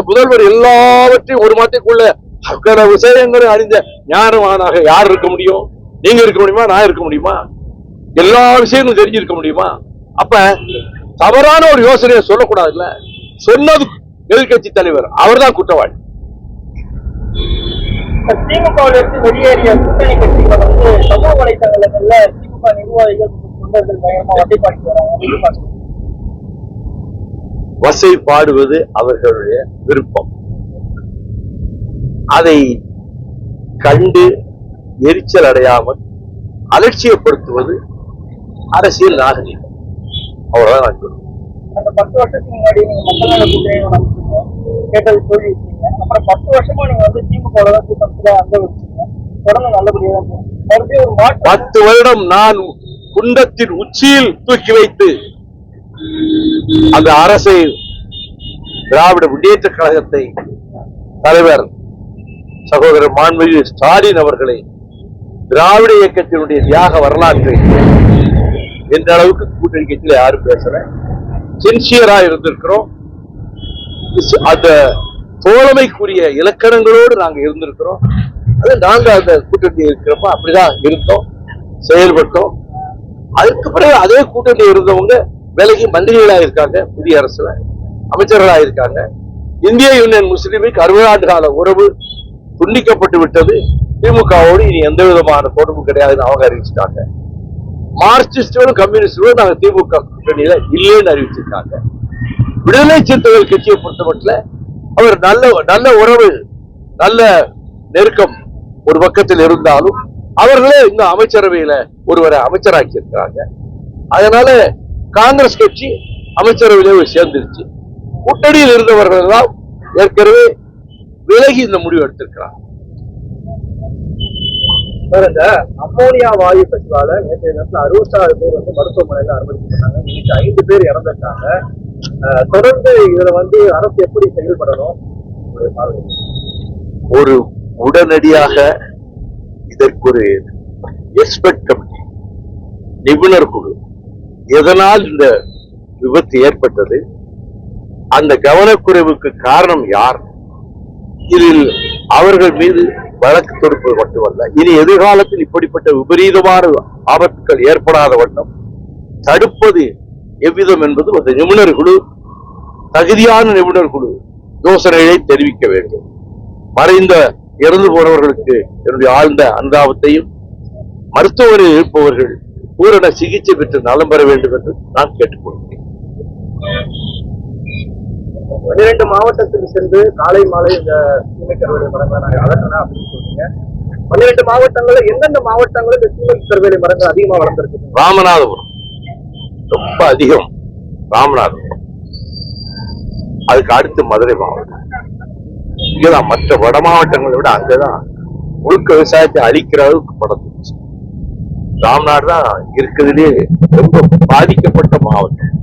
முதல்வர் எல்லாவற்றையும் ஒரு மாதத்துக்குள்ள சகல விஷயங்களும் அறிந்த ஞானவானாக யார் இருக்க முடியும்? நீங்க இருக்க முடியுமா? நான் இருக்க முடியுமா? எல்லா விஷயங்களும் தெரிஞ்சிருக்க முடியுமா? அப்ப தவறான ஒரு யோசனையை சொல்லக்கூடாதுல்ல. சொன்னது எதிர்கட்சி தலைவர், அவர் தான் குற்றவாளி. திமுகவிலிருந்து வெளியேறிய கூட்டணி கட்சிகள் வந்து சமூக வலைதளங்கள்ல திமுக நிர்வாகிகள் தொண்டர்கள் பயங்கரமா வசைப்பாடி வராங்க. வசை பாடுவது அவர்களுடைய விருப்பம். அதை கண்டு எரிச்சல் அடையாமல் அலட்சியப்படுத்துவது அரசியல் நாகரிகம். அவ்வளவுதான் நான் சொல்றேன். அந்த 10 வருஷத்துக்கு முன்னாடி நீங்க மக்கள் நல கூட்டணி கேட்டது சொல்லி வச்சீங்க. அப்புறம் 10 வருஷமா நீங்க வந்து திமுக கூட்டத்துல அனுபவிச்சீங்க. தொடர்ந்து நல்லபடியா மறுபடியும் ஒரு மாற்றம். 10 வருடம் நான் குண்டத்தின் உச்சியில் தூக்கி வைத்து அந்த அரசை, திராவிட முன்னேற்ற கழகத்தை, தலைவர் சகோதரர் மாண்புமிகு ஸ்டாலின் அவர்களை, திராவிட இயக்கத்தினுடைய தியாக வரலாற்றை எந்த அளவுக்கு கூட்டணி கட்சியில யாரும் பேசல. சின்சியரா இருந்திருக்கிறோம். அந்த தோழமைக்குரிய இலக்கணங்களோடு நாங்க இருந்திருக்கிறோம். அது நாங்க அந்த கூட்டணி இருக்கிறப்ப அப்படிதான் இருந்தோம், செயல்பட்டோம். அதுக்கு பிறகு அதே கூட்டணி இருந்தவங்க விலகி மந்திரிகளா இருக்காங்க, புதிய அரசுல அமைச்சர்களா இருக்காங்க. இந்திய யூனியன் முஸ்லீம் லீக் 60 ஆண்டு கால உறவு துண்டிக்கப்பட்டு விட்டது. திமுகவோடு இனி எந்த விதமான தொடர்பு கிடையாதுன்னு அவங்க அறிவிச்சிட்டாங்க. மார்க்சிஸ்டுகளும் கம்யூனிஸ்டுகளும் நாங்க திமுக கூட்டணியில இல்லைன்னு அறிவிச்சிருக்காங்க. விடுதலை சிறுத்தைகள் கட்சியை பொறுத்தமட்டில் அவர் நல்ல உறவு, நல்ல நெருக்கம் ஒரு பக்கத்தில் இருந்தாலும் அவர்களே இந்த அமைச்சரவையில ஒருவரை அமைச்சராக்கி இருக்கிறாங்க. அதனால காங்கிரஸ் கட்சி அமைச்சரவையிலே சேர்ந்துருச்சு. கூட்டணியில் இருந்தவர்கள் எல்லாம் ஏற்கனவே விலகி இந்த முடிவு எடுத்திருக்கிறார். இந்த அம்மோனியா வாயு கசிவால நேற்றைய நேரத்தில் 66 பேர் வந்து மருத்துவமனையில அனுமதிக்கப்பட்டாங்க. இன்னைக்கு 5 பேர் இறந்துட்டாங்க. தொடர்ந்து இதுல வந்து அரசு எப்படி செயல்படணும்? ஒரு உடனடியாக இதற்கு ஒரு எக்ஸ்பர்ட் கமிட்டி, நிபுணர் குழு, எதனால் இந்த விபத்து ஏற்பட்டது, அந்த கவனக்குறைவுக்கு காரணம் யார், இதில் அவர்கள் மீது வழக்கு தொடுப்பது மட்டுமல்ல, இனி எதிர்காலத்தில் இப்படிப்பட்ட விபரீதமான ஆபத்துக்கள் ஏற்படாத வண்ணம் தடுப்பது எவ்விதம் என்பது அந்த நிபுணர் குழு, தகுதியான நிபுணர் குழு யோசனைகளை தெரிவிக்க வேண்டும். மறைந்த இறந்து போனவர்களுக்கு என்னுடைய ஆழ்ந்த அனுதாபத்தையும், மருத்துவரில் இருப்பவர்கள் பூரண சிகிச்சை பெற்று நலம் பெற வேண்டும் என்று நான் கேட்டுக்கொள்கிறேன். 12 மாவட்டத்துக்கு சென்று காலை மாலை இந்த சீமை கருவேலை மரங்களை நாங்கள் வளர்க்கணும் அப்படின்னு சொல்றீங்க. 12 மாவட்டங்கள்ல எந்தெந்த மாவட்டங்களும் இந்த சீமை கருவேலை மரங்கள் அதிகமா வளர்ந்துருக்கு? ராமநாதபுரம் ரொம்ப அதிகம், ராமநாதபுரம். அதுக்கு அடுத்து மதுரை மாவட்டம். இங்கதான் மற்ற வட மாவட்டங்களை விட அங்கதான் முழுக்க விவசாயத்தை அழிக்கிற அளவுக்கு படத்துச்சு. ராமநாடு தான் இருக்கிறதுலே ரொம்ப பாதிக்கப்பட்ட மாவட்டம்.